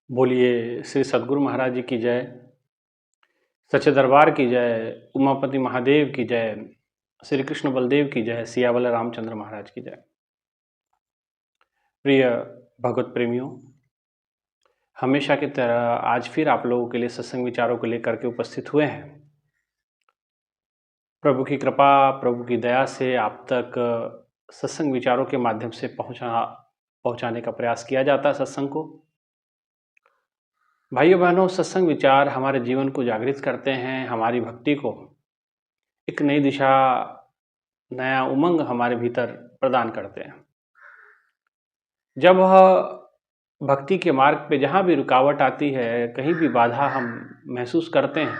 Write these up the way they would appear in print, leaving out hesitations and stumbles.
बोलिए श्री सद्गुरु महाराज जी की जय। सच्चे दरबार की जय। उमापति महादेव की जय। श्री कृष्ण बलदेव की जय। सियावल रामचंद्र महाराज की जय। प्रिय भगवत प्रेमियों, हमेशा की तरह आज फिर आप लोगों के लिए सत्संग विचारों को लेकर के उपस्थित हुए हैं। प्रभु की कृपा, प्रभु की दया से आप तक सत्संग विचारों के माध्यम से पहुंचाने का प्रयास किया जाता है सत्संग को। भाइयों बहनों, सत्संग विचार हमारे जीवन को जागृत करते हैं, हमारी भक्ति को एक नई दिशा, नया उमंग हमारे भीतर प्रदान करते हैं। जब वह भक्ति के मार्ग पे जहाँ भी रुकावट आती है, कहीं भी बाधा हम महसूस करते हैं,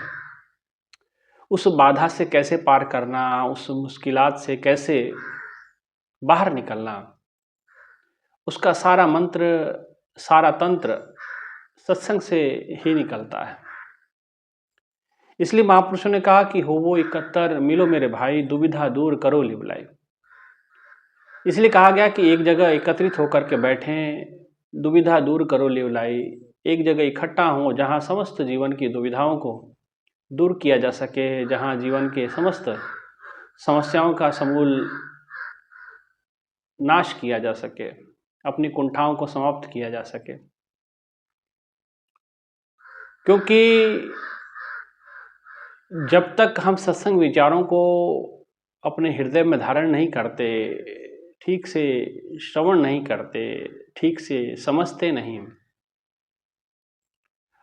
उस बाधा से कैसे पार करना, उस मुश्किलात से कैसे बाहर निकलना, उसका सारा मंत्र, सारा तंत्र सत्संग से ही निकलता है। इसलिए महापुरुषों ने कहा कि हो वो इकहत्तर मिलो मेरे भाई, दुविधा दूर करो लिवलाई। इसलिए कहा गया कि एक जगह एकत्रित होकर के बैठें, दुविधा दूर करो लिवलाई। एक जगह इकट्ठा हो जहाँ समस्त जीवन की दुविधाओं को दूर किया जा सके, जहाँ जीवन के समस्त समस्याओं का समूल नाश किया जा सके, अपनी कुंठाओं को समाप्त किया जा सके। क्योंकि जब तक हम सत्संग विचारों को अपने हृदय में धारण नहीं करते, ठीक से श्रवण नहीं करते, ठीक से समझते नहीं,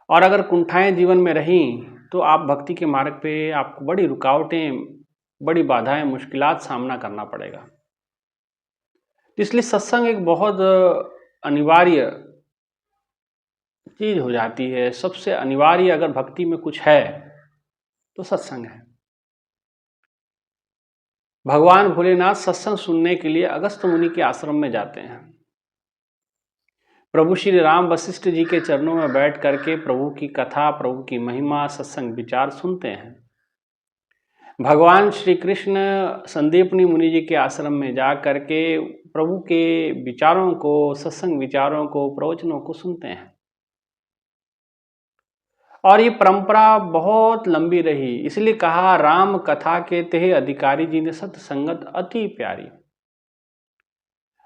और अगर कुंठाएं जीवन में रहीं, तो आप भक्ति के मार्ग पे आपको बड़ी रुकावटें, बड़ी बाधाएं, मुश्किलात सामना करना पड़ेगा। इसलिए सत्संग एक बहुत अनिवार्य चीज हो जाती है। सबसे अनिवार्य अगर भक्ति में कुछ है तो सत्संग है। भगवान भोलेनाथ सत्संग सुनने के लिए अगस्त मुनि के आश्रम में जाते हैं। प्रभु श्री राम वशिष्ठ जी के चरणों में बैठ करके प्रभु की कथा, प्रभु की महिमा, सत्संग विचार सुनते हैं। भगवान श्री कृष्ण संदीपनी मुनि जी के आश्रम में जा करके प्रभु के विचारों को, सत्संग विचारों को, प्रवचनों को सुनते हैं। और ये परंपरा बहुत लंबी रही। इसलिए कहा राम कथा के तेह अधिकारी जी ने सत्संगत अति प्यारी।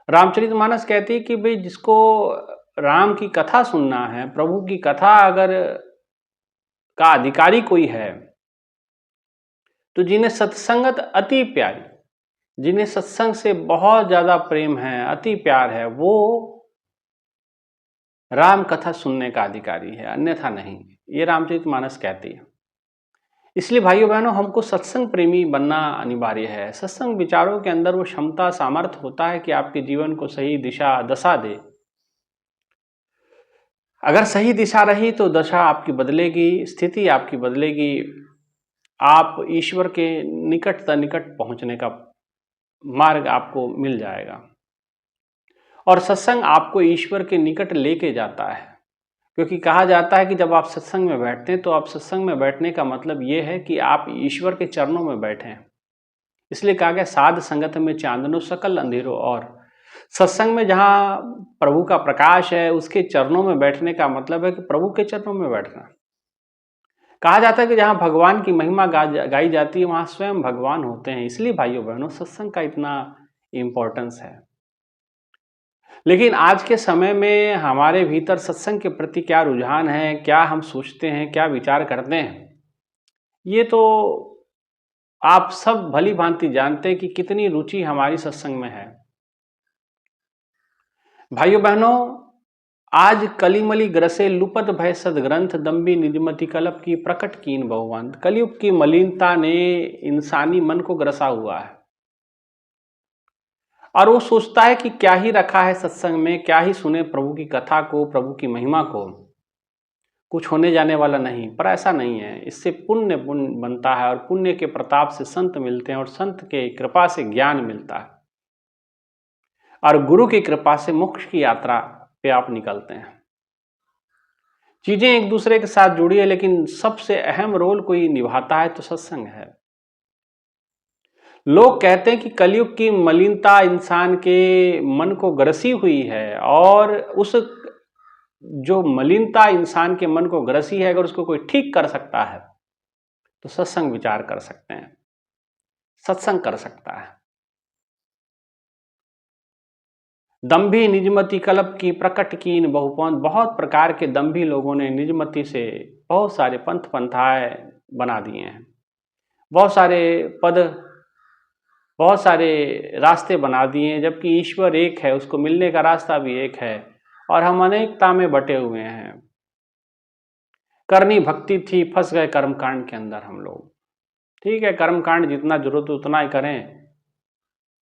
रामचरितमानस कहती है कि भाई जिसको राम की कथा सुनना है, प्रभु की कथा अगर का अधिकारी कोई है, तो जिन्हें सत्संगत अति प्यारी, जिन्हें सत्संग से बहुत ज्यादा प्रेम है, अति प्यार है, वो राम कथा सुनने का अधिकारी है, अन्यथा नहीं। ये रामचरितमानस कहती है। इसलिए भाइयों बहनों, हमको सत्संग प्रेमी बनना अनिवार्य है। सत्संग विचारों के अंदर वो क्षमता, सामर्थ्य होता है कि आपके जीवन को सही दिशा, दशा दे। अगर सही दिशा रही तो दशा आपकी बदलेगी, स्थिति आपकी बदलेगी, आप ईश्वर के निकट से निकट पहुंचने का मार्ग आपको मिल जाएगा। और सत्संग आपको ईश्वर के निकट लेके जाता है। क्योंकि कहा जाता है कि जब आप सत्संग में बैठते हैं, तो आप सत्संग में बैठने का मतलब ये है कि आप ईश्वर के चरणों में बैठे हैं। इसलिए कहा गया साध संगत में चांदनो सकल अंधेरों। और सत्संग में जहाँ प्रभु का प्रकाश है, उसके चरणों में बैठने का मतलब है कि प्रभु के चरणों में बैठना। कहा जाता है कि जहाँ भगवान की महिमा गाई जाती है, वहाँ स्वयं भगवान होते हैं। इसलिए भाइयों बहनों, सत्संग का इतना इम्पोर्टेंस है। लेकिन आज के समय में हमारे भीतर सत्संग के प्रति क्या रुझान है, क्या हम सोचते हैं, क्या विचार करते हैं, ये तो आप सब भली भांति जानते हैं कि कितनी रुचि हमारी सत्संग में है। भाइयों बहनों, आज कलिमली ग्रसे लुपत भय सदग्रंथ दम्बी निजमति कलप की प्रकट कीन बहुवंत। कलयुग की मलिनता ने इंसानी मन को ग्रसा हुआ है, और वो सोचता है कि क्या ही रखा है सत्संग में, क्या ही सुने प्रभु की कथा को, प्रभु की महिमा को, कुछ होने जाने वाला नहीं। पर ऐसा नहीं है। इससे पुण्य बनता है, और पुण्य के प्रताप से संत मिलते हैं, और संत के कृपा से ज्ञान मिलता है, और गुरु की कृपा से मोक्ष की यात्रा पे आप निकलते हैं। चीजें एक दूसरे के साथ जुड़ी है, लेकिन सबसे अहम रोल कोई निभाता है तो सत्संग है। लोग कहते हैं कि कलयुग की मलिनता इंसान के मन को ग्रसी हुई है, और उस जो मलिनता इंसान के मन को ग्रसी है, अगर उसको कोई ठीक कर सकता है तो सत्संग विचार कर सकते हैं, सत्संग कर सकता है। दंभी निजमति कल्प की प्रकट कीन बहुपंथ, बहुत प्रकार के दंभी लोगों ने निजमति से बहुत सारे पंथ पंथाएं बना दिए हैं, बहुत सारे पद, बहुत सारे रास्ते बना दिए हैं, जबकि ईश्वर एक है, उसको मिलने का रास्ता भी एक है और हम अनेकता में बटे हुए हैं। करनी भक्ति थी, फंस गए कर्मकांड के अंदर हम लोग। ठीक है, कर्मकांड जितना जरूरत है उतना ही करें,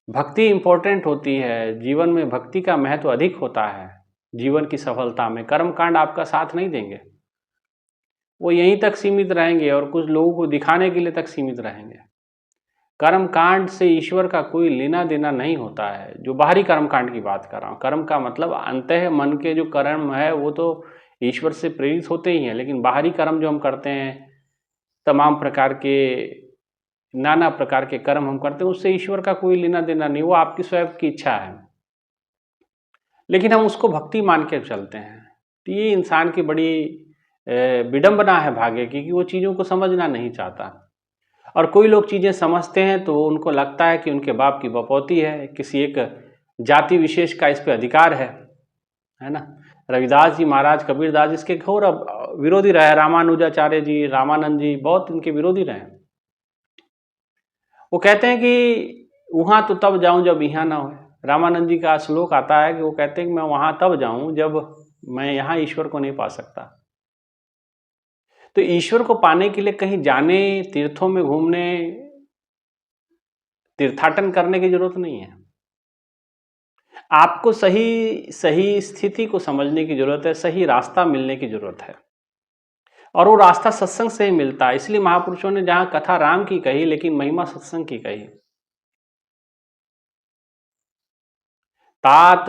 भक्ति इंपॉर्टेंट होती है, जीवन में भक्ति का महत्व अधिक होता है जीवन की सफलता में। कर्मकांड आपका साथ नहीं देंगे, वो यहीं तक सीमित रहेंगे और कुछ लोगों को दिखाने के लिए तक सीमित रहेंगे। कर्मकांड से ईश्वर का कोई लेना देना नहीं होता है। जो बाहरी कर्मकांड की बात कर रहा हूँ, कर्म का मतलब अंतः मन के जो कर्म है वो तो ईश्वर से प्रेरित होते ही हैं, लेकिन बाहरी कर्म जो हम करते हैं, तमाम प्रकार के नाना प्रकार के कर्म हम करते हैं, उससे ईश्वर का कोई लेना देना नहीं, वो आपकी स्वयं की इच्छा है, लेकिन हम उसको भक्ति मान के चलते हैं। तो ये इंसान की बड़ी विडंबना है भाग्य की कि वो चीज़ों को समझना नहीं चाहता। और कोई लोग चीज़ें समझते हैं तो उनको लगता है कि उनके बाप की बपौती है, किसी एक जाति विशेष का इस पर अधिकार है ना। रविदास जी महाराज, कबीरदास इसके घोर विरोधी रहे, रामानुजाचार्य जी, रामानंद जी बहुत इनके विरोधी रहे। वो कहते हैं कि वहाँ तो तब जाऊं जब यहाँ ना हो। रामानंद जी का श्लोक आता है कि वो कहते हैं कि मैं वहाँ तब जाऊं जब मैं यहाँ ईश्वर को नहीं पा सकता। तो ईश्वर को पाने के लिए कहीं जाने, तीर्थों में घूमने, तीर्थाटन करने की जरूरत नहीं है। आपको सही सही स्थिति को समझने की जरूरत है, सही रास्ता मिलने की जरूरत है, और वो रास्ता सत्संग से ही मिलता है। इसलिए महापुरुषों ने जहां कथा राम की कही लेकिन महिमा सत्संग की कही। तात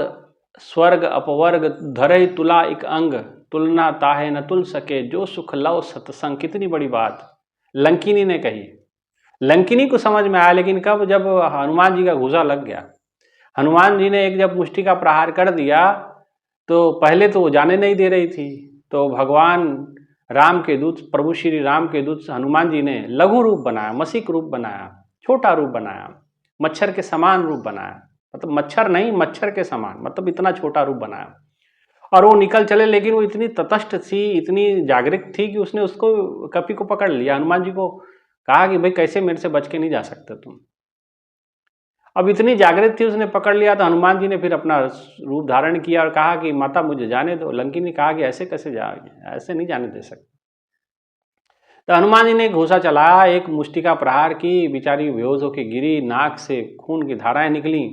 स्वर्ग अपवर्ग धरहि तुला एक अंग, तुलना ताहे न तुल सके जो सुख लव सत्संग। कितनी बड़ी बात लंकिनी ने कही। लंकिनी को समझ में आया, लेकिन कब? जब हनुमान जी का घूसा लग गया। हनुमान जी ने एक जब मुष्टि का प्रहार कर दिया तो पहले तो वो जाने नहीं दे रही थी, तो भगवान राम के दूत, प्रभु श्री राम के दूत हनुमान जी ने लघु रूप बनाया, मसीक रूप बनाया, छोटा रूप बनाया, मच्छर के समान रूप बनाया, मतलब मच्छर नहीं, मच्छर के समान, मतलब इतना छोटा रूप बनाया। और वो निकल चले, लेकिन वो इतनी तटस्थ थी, इतनी जागृत थी कि उसने उसको कपी को पकड़ लिया। हनुमान जी को कहा कि भाई कैसे मेरे से बच के नहीं जा सकते तुम। अब इतनी जागृत थी, उसने पकड़ लिया। तो हनुमान जी ने फिर अपना रूप धारण किया और कहा कि माता मुझे जाने दो। लंकी ने कहा कि ऐसे कैसे जाओगे, ऐसे नहीं जाने दे सकते। तो हनुमान जी ने घूसा चलाया, एक मुष्टि का प्रहार की, बेचारी बेहोश होकर गिरी, नाक से खून की धाराएं निकली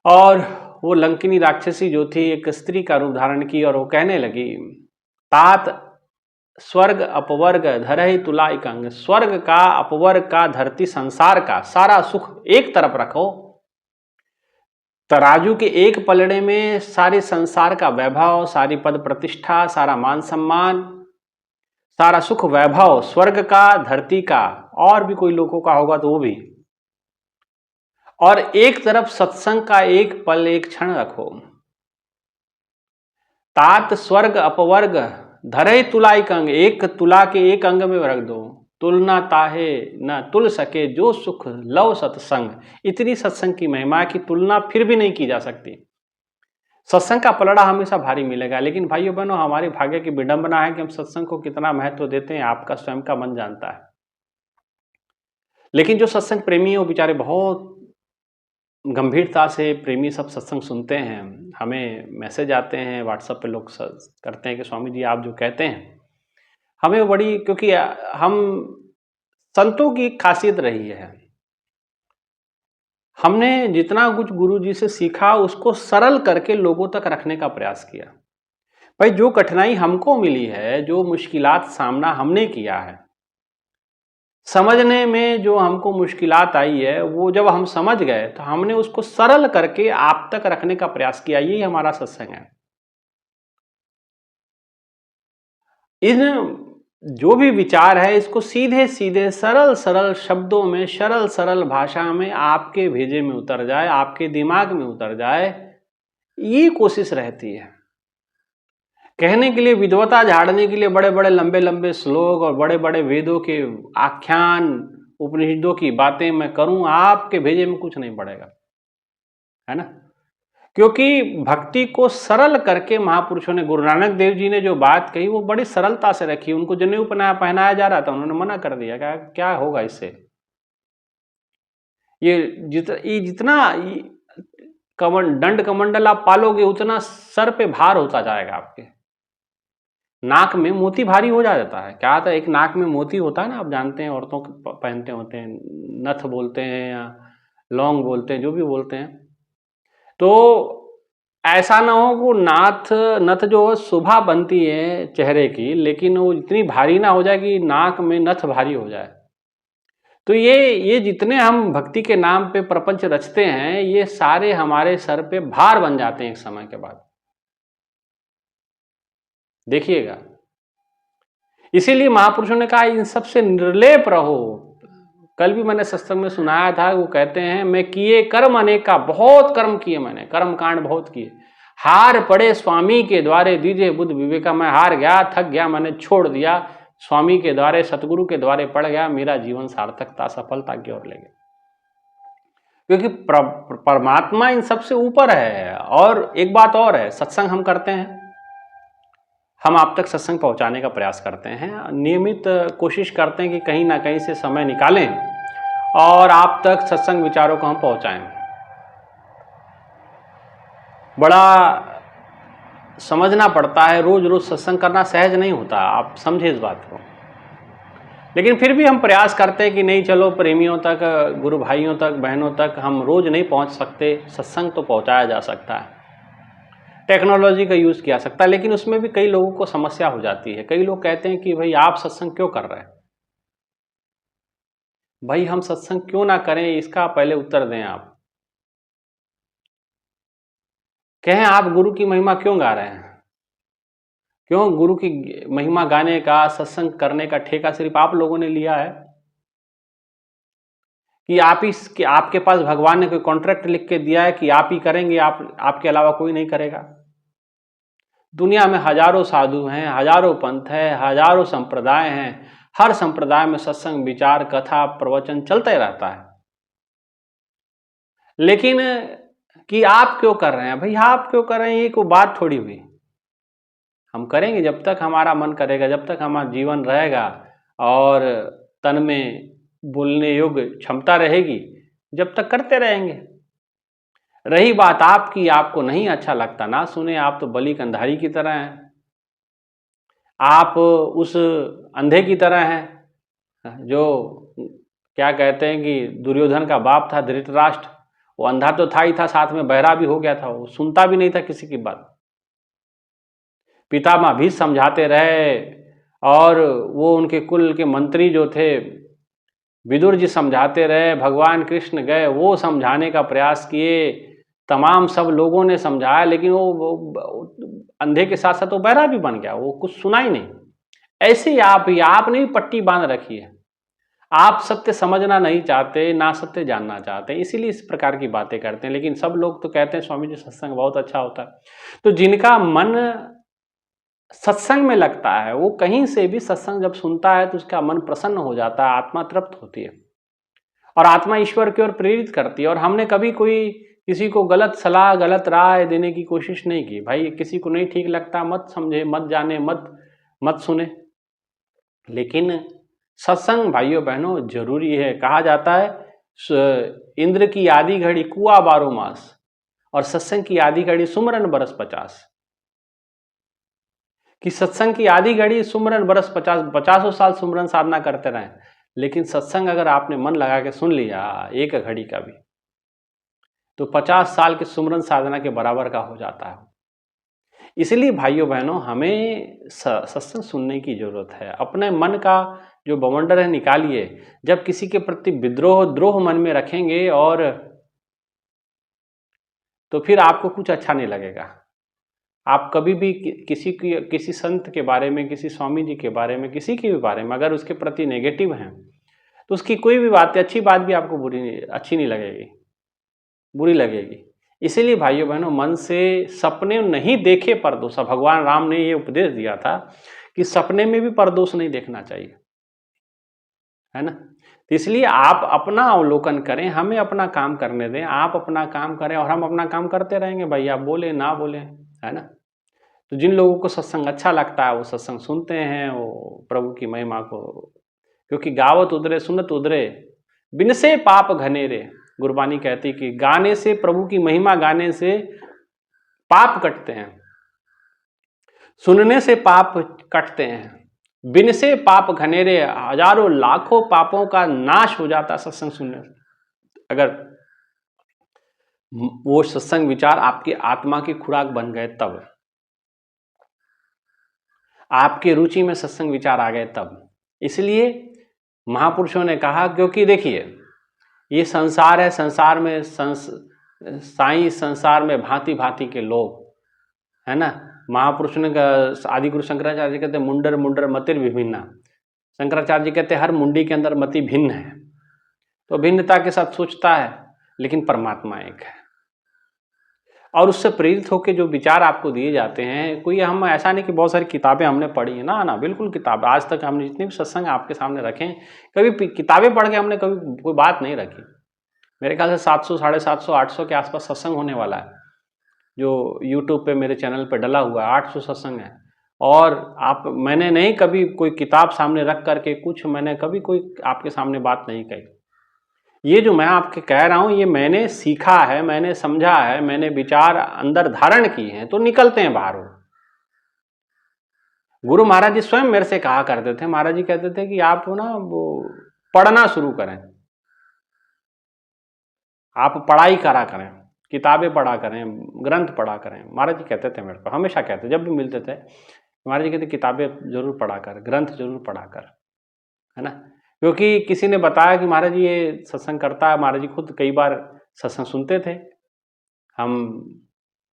और वो लंकिनी राक्षसी जो थी एक स्त्री का रूप धारण की और वो कहने लगी, तात स्वर्ग अपवर्ग धरहि तुला एक अंग। स्वर्ग का, अपवर्ग का, धरती संसार का सारा सुख एक तरफ रखो, तराजू के एक पलड़े में सारे संसार का वैभव, सारी पद प्रतिष्ठा, सारा मान सम्मान, सारा सुख वैभव स्वर्ग का, धरती का, और भी कोई लोगों का होगा तो वो भी, और एक तरफ सत्संग का एक पल, एक क्षण रखो। तात स्वर्ग अपवर्ग धरे तुला एक अंग, एक तुला के एक अंग में रख दो। तुलना ताहे न तुल सके जो सुख लव सत्संग। इतनी सत्संग की महिमा की तुलना फिर भी नहीं की जा सकती। सत्संग का पलड़ा हमेशा भारी मिलेगा, लेकिन भाइयों बहनों हमारे भाग्य की विडंबना है कि हम सत्संग को कितना महत्व देते हैं, आपका स्वयं का मन जानता है। लेकिन जो सत्संग प्रेमी है वो बेचारे बहुत गंभीरता से, प्रेमी सब सत्संग सुनते हैं। हमें मैसेज आते हैं व्हाट्सएप पे, लोग करते हैं कि स्वामी जी आप जो कहते हैं हमें बड़ी, क्योंकि हम संतों की खासियत रही है, हमने जितना कुछ गुरु जी से सीखा उसको सरल करके लोगों तक रखने का प्रयास किया। भाई जो कठिनाई हमको मिली है, जो मुश्किलात सामना हमने किया है, समझने में जो हमको मुश्किलात आई है, वो जब हम समझ गए तो हमने उसको सरल करके आप तक रखने का प्रयास किया। यही हमारा सत्संग है। इन जो भी विचार है इसको सीधे सीधे सरल सरल शब्दों में, सरल सरल भाषा में आपके भेजे में उतर जाए, आपके दिमाग में उतर जाए, ये कोशिश रहती है। कहने के लिए, विद्वता झाड़ने के लिए बड़े बड़े लंबे लंबे श्लोक और बड़े बड़े वेदों के आख्यान, उपनिषदों की बातें मैं करूं, आपके भेजे में कुछ नहीं पड़ेगा, है ना। क्योंकि भक्ति को सरल करके महापुरुषों ने, गुरु नानक देव जी ने जो बात कही वो बड़ी सरलता से रखी। उनको जनेऊ पहनाया जा रहा था, उन्होंने मना कर दिया, क्या होगा इससे, ये जितना दंड कमंडल आप पालोगे उतना सर पे भार होता जाएगा आपके। नाक में मोती भारी हो जाता है, क्या आता है, एक नाक में मोती होता है ना, आप जानते हैं, औरतों पहनते होते हैं, नथ बोलते हैं या लौंग बोलते हैं, जो भी बोलते हैं। तो ऐसा ना हो कि नथ जो शोभा बनती है चेहरे की, लेकिन वो इतनी भारी ना हो जाए कि नाक में नथ भारी हो जाए। तो ये जितने हम भक्ति के नाम पे प्रपंच रचते हैं, ये सारे हमारे सर पे भार बन जाते हैं एक समय के बाद, देखिएगा। इसीलिए महापुरुषों ने कहा इन सबसे निर्लेप रहो। कल भी मैंने सत्संग में सुनाया था, वो कहते हैं मैं किए कर्म अनेक का, बहुत कर्म किए मैंने, कर्म कांड बहुत किए, हार पड़े स्वामी के द्वारे दीजिए बुद्ध विवेका, मैं हार गया, थक गया, मैंने छोड़ दिया, स्वामी के द्वारे, सतगुरु के द्वारे पड़ गया, मेरा जीवन सार्थकता सफलता की ओर ले गया। क्योंकि परमात्मा इन सबसे ऊपर है। और एक बात और है, सत्संग हम करते हैं, हम आप तक सत्संग पहुंचाने का प्रयास करते हैं, नियमित कोशिश करते हैं कि कहीं ना कहीं से समय निकालें और आप तक सत्संग विचारों को हम पहुंचाएं। बड़ा समझना पड़ता है, रोज रोज सत्संग करना सहज नहीं होता, आप समझे इस बात को। लेकिन फिर भी हम प्रयास करते हैं कि नहीं, चलो प्रेमियों तक, गुरु भाइयों तक, बहनों तक हम रोज नहीं पहुंच सकते, सत्संग तो पहुंचाया जा सकता है, टेक्नोलॉजी का यूज़ किया सकता है। लेकिन उसमें भी कई लोगों को समस्या हो जाती है। कई लोग कहते हैं कि भाई आप सत्संग क्यों कर रहे हैं, भाई हम सत्संग क्यों ना करें, इसका पहले उत्तर दें आप। कहें आप गुरु की महिमा क्यों गा रहे हैं, क्यों गुरु की महिमा गाने का, सत्संग करने का ठेका सिर्फ आप लोगों ने लिया है कि आपके पास भगवान ने कोई कॉन्ट्रैक्ट लिख के दिया है कि आप ही करेंगे, आपके अलावा कोई नहीं करेगा। दुनिया में हजारों साधु हैं, हजारों पंथ हैं, हजारों संप्रदाय हैं, हर संप्रदाय में सत्संग, विचार, कथा, प्रवचन चलते रहता है। लेकिन कि आप क्यों कर रहे हैं, भाई आप क्यों कर रहे हैं, ये कोई बात थोड़ी हुई। हम करेंगे जब तक हमारा मन करेगा, जब तक हमारा जीवन रहेगा और तन में बोलने योग्य क्षमता रहेगी, जब तक करते रहेंगे। रही बात आपकी, आपको नहीं अच्छा लगता ना सुने, आप तो बलि कंधारी की तरह हैं, आप उस अंधे की तरह हैं जो क्या कहते हैं कि दुर्योधन का बाप था धृतराष्ट्र, वो अंधा तो था ही था, साथ में बहरा भी हो गया था, वो सुनता भी नहीं था किसी की बात। पितामह भी समझाते रहे और वो उनके कुल के मंत्री जो थे विदुर जी समझाते रहे, भगवान कृष्ण गए, वो समझाने का प्रयास किए, तमाम सब लोगों ने समझाया, लेकिन वो अंधे के साथ साथ वो बहरा भी बन गया, वो कुछ सुना ही नहीं। ऐसे ही आपने भी पट्टी बांध रखी है, आप सत्य समझना नहीं चाहते, ना सत्य जानना चाहते, इसीलिए इस प्रकार की बातें करते हैं। लेकिन सब लोग तो कहते हैं स्वामी जी सत्संग बहुत अच्छा होता है। तो जिनका मन सत्संग में लगता है, वो कहीं से भी सत्संग जब सुनता है तो उसका मन प्रसन्न हो जाता है, आत्मा तृप्त होती है और आत्मा ईश्वर की ओर प्रेरित करती है। और हमने कभी कोई किसी को गलत सलाह, गलत राय देने की कोशिश नहीं की। भाई किसी को नहीं ठीक लगता, मत समझे, मत जाने, मत सुने। लेकिन सत्संग भाइयों बहनों जरूरी है। कहा जाता है इंद्र की आधी घड़ी कुआ 12 मास और सत्संग की आधी घड़ी सुमरन बरस 50। कि सत्संग की आधी घड़ी सुमरन बरस 50 साल सुमरन साधना करते रहें, लेकिन सत्संग अगर आपने मन लगा के सुन लिया एक घड़ी का भी, तो 50 साल के सुमरन साधना के बराबर का हो जाता है। इसलिए भाइयों बहनों हमें सत्संग सुनने की जरूरत है। अपने मन का जो बवंडर है निकालिए। जब किसी के प्रति विद्रोह, द्रोह मन में रखेंगे और तो फिर आपको कुछ अच्छा नहीं लगेगा। आप कभी भी किसी संत के बारे में, किसी स्वामी जी के बारे में, किसी के भी बारे में अगर उसके प्रति नेगेटिव हैं तो उसकी कोई भी बात, अच्छी बात भी आपको अच्छी नहीं लगेगी, बुरी लगेगी। इसीलिए भाइयों बहनों, मन से सपने नहीं देखे परदोष। भगवान राम ने ये उपदेश दिया था कि सपने में भी परदोष नहीं देखना चाहिए, है ना। तो इसलिए आप अपना अवलोकन करें, हमें अपना काम करने दें, आप अपना काम करें और हम अपना काम करते रहेंगे। भाई आप बोले ना बोले, है ना। तो जिन लोगों को सत्संग अच्छा लगता है वो सत्संग सुनते हैं, वो प्रभु की महिमा को, क्योंकि गावत उदरे सुनत उदरे बिन से पाप घनेरे। गुरबानी कहती कि गाने से, प्रभु की महिमा गाने से पाप कटते हैं, सुनने से पाप कटते हैं, बिन से पाप घनेरे, हजारों लाखों पापों का नाश हो जाता सत्संग सुनने से। अगर वो सत्संग विचार आपकी आत्मा की खुराक बन गए तब, आपकी रुचि में सत्संग विचार आ गए तब। इसलिए महापुरुषों ने कहा, क्योंकि देखिए ये संसार है, संसार में साई संसार में भांति भांति के लोग, है ना। महापुरुष ने आदि गुरु शंकराचार्य जी कहते मुंडर मुंडर मतिर विभिन्ना। शंकराचार्य जी कहते हर मुंडी के अंदर मति भिन्न है, तो भिन्नता के साथ सोचता है, लेकिन परमात्मा एक है। और उससे प्रेरित होकर जो विचार आपको दिए जाते हैं, कोई हम ऐसा नहीं कि बहुत सारी किताबें हमने पढ़ी है, ना ना, बिल्कुल किताब आज तक हमने जितने भी सत्संग आपके सामने रखे, कभी किताबें पढ़ के हमने कभी कोई बात नहीं रखी। मेरे ख्याल से 700, 750, 800 के आसपास सत्संग होने वाला है जो यूट्यूब पे मेरे चैनल पे डला हुआ है। 800 सत्संग है। और मैंने नहीं कभी कोई किताब सामने रख करके कुछ, मैंने कभी कोई आपके सामने बात नहीं कही। ये जो मैं आपके कह रहा हूँ, ये मैंने सीखा है, मैंने समझा है, मैंने विचार अंदर धारण किए हैं, तो निकलते हैं बाहर। गुरु महाराज जी स्वयं मेरे से कहा करते थे, महाराज जी कहते थे कि आप ना वो पढ़ना शुरू करें, आप पढ़ाई करा करें, किताबें पढ़ा करें, ग्रंथ पढ़ा करें। महाराज जी कहते थे मेरे को, हमेशा कहते, जब भी मिलते थे महाराज जी कहते किताबें जरूर पढ़ा कर, ग्रंथ जरूर पढ़ा कर, है ना। क्योंकि किसी ने बताया कि महाराज जी ये सत्संग करता है। महाराज जी खुद कई बार सत्संग सुनते थे। हम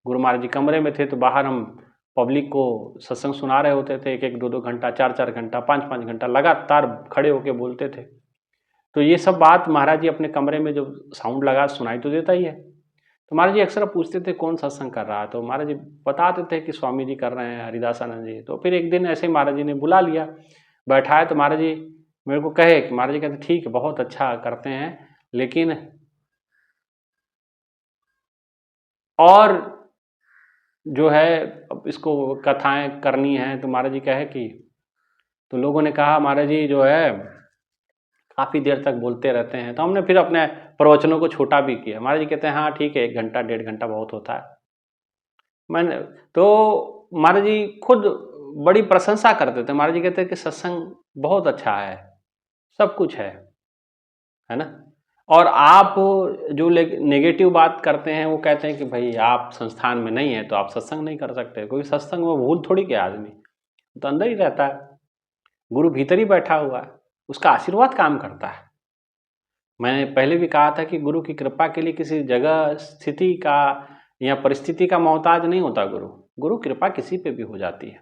गुरु महाराज जी कमरे में थे तो बाहर हम पब्लिक को सत्संग सुना रहे होते थे, 1-1, 2-2 घंटा, 4-4 घंटा, 5-5 घंटा लगातार खड़े होके बोलते थे। तो ये सब बात महाराज जी अपने कमरे में जब साउंड लगा सुनाई तो देता ही है। तो महाराज जी अक्सर पूछते थे कौन सत्संग कर रहा है, तो महाराज जी बताते थे कि स्वामी जी कर रहे हैं, हरिदासानंद जी। तो फिर एक दिन ऐसे ही महाराज जी ने बुला लिया, बैठाए, तो महाराज जी मेरे को कहे कि महाराज जी कहते ठीक है, बहुत अच्छा करते हैं, लेकिन और जो है अब इसको कथाएं करनी है। तो महाराज जी कहे कि, तो लोगों ने कहा महाराज जी जो है काफ़ी देर तक बोलते रहते हैं। तो हमने फिर अपने प्रवचनों को छोटा भी किया। महाराज जी कहते हैं हाँ ठीक है, 1 घंटा 1.5 घंटा बहुत होता है। मैंने तो महाराज जी खुद बड़ी प्रशंसा करते थे। महाराज जी कहते हैं कि सत्संग बहुत अच्छा है, सब कुछ है ना। और आप जो नेगेटिव बात करते हैं वो कहते हैं कि भाई आप संस्थान में नहीं है तो आप सत्संग नहीं कर सकते। कोई सत्संग में भूल थोड़ी क्या, आदमी तो अंदर ही रहता है, गुरु भीतर ही बैठा हुआ है, उसका आशीर्वाद काम करता है। मैंने पहले भी कहा था कि गुरु की कृपा के लिए किसी जगह, स्थिति का या परिस्थिति का मोहताज नहीं होता गुरु। गुरु कृपा किसी पे भी हो जाती है,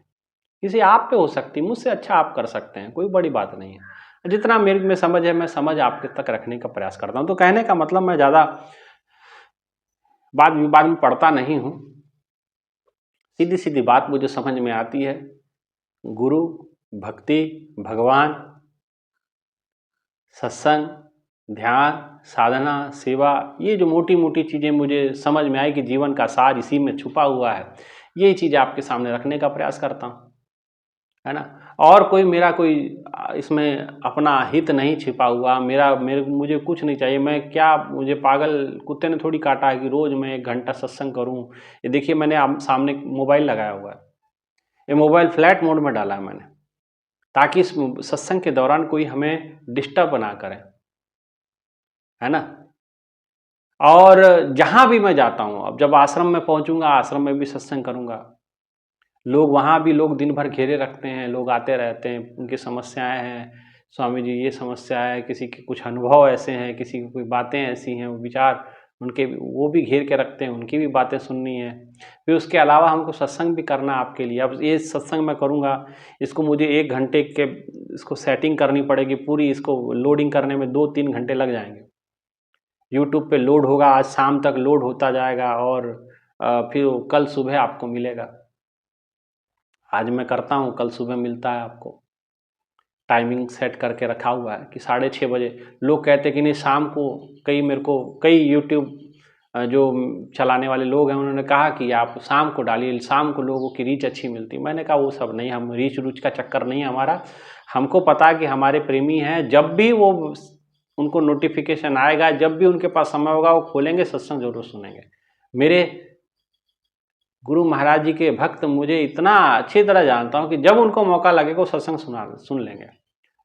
किसी आप पे हो सकती है, मुझसे अच्छा आप कर सकते हैं, कोई बड़ी बात नहीं है। जितना मेरे में समझ है, मैं समझ आपके तक रखने का प्रयास करता हूँ। तो कहने का मतलब मैं ज़्यादा बात विवाद में पढ़ता नहीं हूँ, सीधी सीधी बात मुझे समझ में आती है। गुरु, भक्ति, भगवान, सत्संग, ध्यान, साधना, सेवा, ये जो मोटी मोटी चीज़ें मुझे समझ में आई कि जीवन का सार इसी में छुपा हुआ है, यही चीज़ आपके सामने रखने का प्रयास करता हूँ, है ना। और कोई मेरा कोई इसमें अपना हित नहीं छिपा हुआ, मुझे कुछ नहीं चाहिए। मैं क्या, मुझे पागल कुत्ते ने थोड़ी काटा है कि रोज़ मैं 1 घंटा सत्संग करूँ। ये देखिए मैंने सामने मोबाइल लगाया हुआ है, ये मोबाइल फ्लाइट मोड में डाला है मैंने, ताकि इस सत्संग के दौरान कोई हमें डिस्टर्ब ना करे, है ना। और जहाँ भी मैं जाता हूँ, अब जब आश्रम में पहुँचूँगा, आश्रम में भी सत्संग करूँगा। लोग वहाँ भी लोग दिन भर घेरे रखते हैं, लोग आते रहते हैं, उनकी समस्याएं हैं, स्वामी जी ये समस्या है, किसी के कुछ अनुभव ऐसे हैं, किसी की कोई बातें ऐसी हैं, विचार उनके वो भी घेर के रखते हैं, उनकी भी बातें सुननी है। फिर उसके अलावा हमको सत्संग भी करना आपके लिए। अब ये सत्संग मैं करूँगा, इसको मुझे 1 घंटे के इसको सेटिंग करनी पड़ेगी पूरी, इसको लोडिंग करने में 2-3 घंटे लग जाएंगे। यूट्यूब पे लोड होगा, आज शाम तक लोड होता जाएगा और फिर कल सुबह आपको मिलेगा। आज मैं करता हूँ, कल सुबह मिलता है आपको। टाइमिंग सेट करके रखा हुआ है कि 6:30 बजे। लोग कहते हैं कि नहीं शाम को, कई यूट्यूब जो चलाने वाले लोग हैं उन्होंने कहा कि आप शाम को डालिए, शाम को लोगों की रीच अच्छी मिलती है। मैंने कहा वो सब नहीं, हम रीच रूच का चक्कर नहीं है हमारा। हमको पता है कि हमारे प्रेमी हैं, जब भी वो उनको नोटिफिकेशन आएगा, जब भी उनके पास समय होगा वो खोलेंगे, सत्संग जरूर सुनेंगे। मेरे गुरु महाराज जी के भक्त मुझे इतना अच्छी तरह जानता हूँ कि जब उनको मौका लगेगा वो सत्संग सुन लेंगे।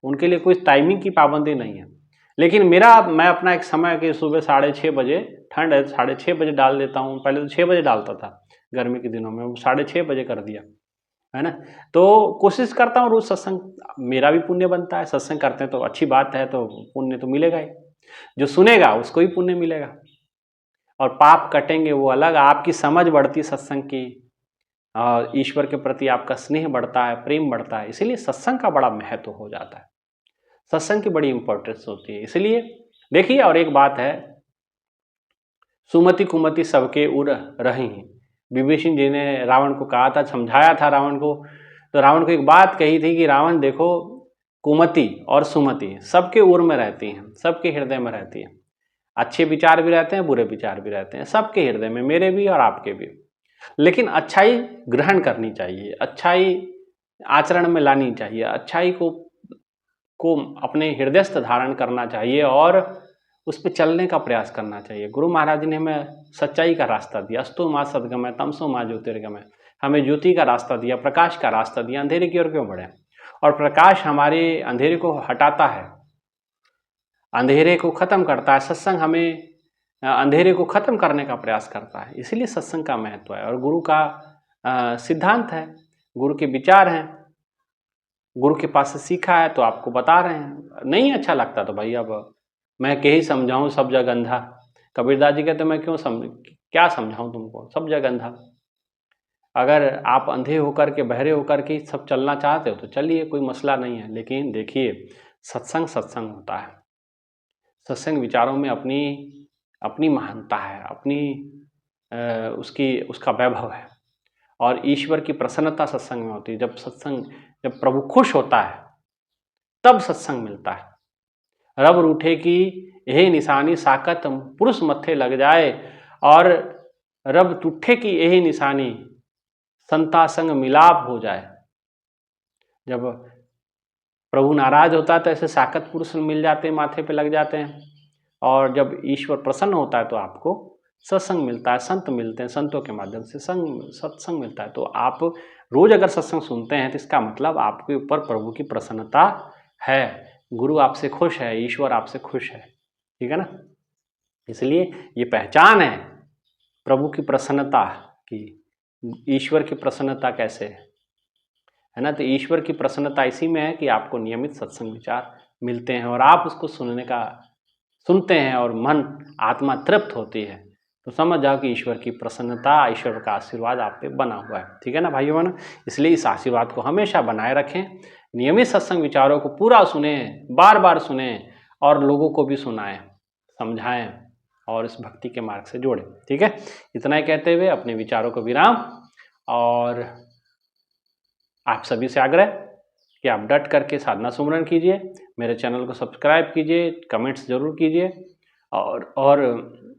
उनके लिए कोई टाइमिंग की पाबंदी नहीं है। लेकिन मैं अपना एक समय कि सुबह 6:30 बजे, ठंड है 6:30 बजे डाल देता हूँ। पहले तो 6 बजे डालता था गर्मी के दिनों में, वो 6:30 बजे कर दिया है ना। तो कोशिश करता हूँ रोज सत्संग, मेरा भी पुण्य बनता है। सत्संग करते हैं तो अच्छी बात है, तो पुण्य तो मिलेगा ही, जो सुनेगा उसको ही पुण्य मिलेगा। और पाप कटेंगे वो अलग, आपकी समझ बढ़ती सत्संग की, और ईश्वर के प्रति आपका स्नेह बढ़ता है, प्रेम बढ़ता है। इसीलिए सत्संग का बड़ा महत्व हो जाता है, सत्संग की बड़ी इंपॉर्टेंस होती है। इसलिए देखिए, और एक बात है, सुमति कुमति सबके उर रही। विभीषण जी ने रावण को कहा था, समझाया था रावण को, तो रावण को एक बात कही थी कि रावण देखो, कुमति और सुमति सबके उर में रहती हैं, सबके हृदय में रहती हैं। अच्छे विचार भी रहते हैं, बुरे विचार भी रहते हैं सबके हृदय में, मेरे भी और आपके भी। लेकिन अच्छाई ग्रहण करनी चाहिए, अच्छाई आचरण में लानी चाहिए, अच्छाई को अपने हृदयस्थ धारण करना चाहिए और उस पर चलने का प्रयास करना चाहिए। गुरु महाराज जी ने हमें सच्चाई का रास्ता दिया। अस्तु माँ सद्गमय तमसो माँ ज्योतिर्गमय, हमें ज्योति का रास्ता दिया, प्रकाश का रास्ता दिया। अंधेरे की ओर क्यों बढ़े? और प्रकाश हमारे अंधेरे को हटाता है, अंधेरे को खत्म करता है। सत्संग हमें अंधेरे को खत्म करने का प्रयास करता है। इसीलिए सत्संग का महत्व है और गुरु का सिद्धांत है, गुरु के विचार हैं, गुरु के पास से सीखा है तो आपको बता रहे हैं। नहीं अच्छा लगता तो भाई अब मैं क्या ही समझाऊं, सब जग अंधा। कबीरदास जी कहते मैं क्या समझाऊं तुमको, सब जग अंधा। अगर आप अंधे होकर के, बहरे होकर के सब चलना चाहते हो तो चलिए, कोई मसला नहीं है। लेकिन देखिए, सत्संग सत्संग होता है, सत्संग विचारों में अपनी महानता है, उसका वैभव है। और ईश्वर की प्रसन्नता सत्संग में होती है। जब प्रभु खुश होता है तब सत्संग मिलता है। रब रूठे की यही निशानी, साकत पुरुष मत्थे लग जाए। और रब टूठे की यही निशानी, संता संग मिलाप हो जाए। जब प्रभु नाराज होता है तो ऐसे साकत पुरुष मिल जाते हैं, माथे पे लग जाते हैं। और जब ईश्वर प्रसन्न होता है तो आपको सत्संग मिलता है, संत मिलते हैं, संतों के माध्यम से सत्संग मिलता है। तो आप रोज अगर सत्संग सुनते हैं तो इसका मतलब आपके ऊपर प्रभु की प्रसन्नता है, गुरु आपसे खुश है, ईश्वर आपसे खुश है, ठीक है ना। इसलिए ये पहचान है प्रभु की प्रसन्नता की। ईश्वर की प्रसन्नता कैसे है ना, तो ईश्वर की प्रसन्नता इसी में है कि आपको नियमित सत्संग विचार मिलते हैं और आप उसको सुनते हैं और मन आत्मा तृप्त होती है। तो समझ जाओ कि ईश्वर की प्रसन्नता, ईश्वर का आशीर्वाद आप पे बना हुआ है, ठीक है ना भाइयों बहनों। इसलिए इस आशीर्वाद को हमेशा बनाए रखें, नियमित सत्संग विचारों को पूरा सुने, बार बार सुने और लोगों को भी सुनाएं, समझाएं और इस भक्ति के मार्ग से जोड़ें, ठीक है। इतना ही कहते हुए अपने विचारों को विराम, और आप सभी से आग्रह कि आप डट करके साधना सुमरन कीजिए, मेरे चैनल को सब्सक्राइब कीजिए, कमेंट्स जरूर कीजिए, और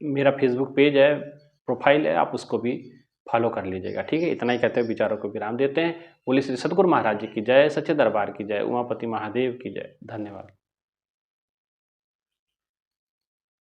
मेरा फेसबुक पेज है, प्रोफाइल है, आप उसको भी फॉलो कर लीजिएगा, ठीक है। इतना ही कहते हुए विचारों को विराम देते हैं। बोले श्री सद्गुरु महाराज जी की जय, सच्चे दरबार की जय, उमापति महादेव की जय। धन्यवाद।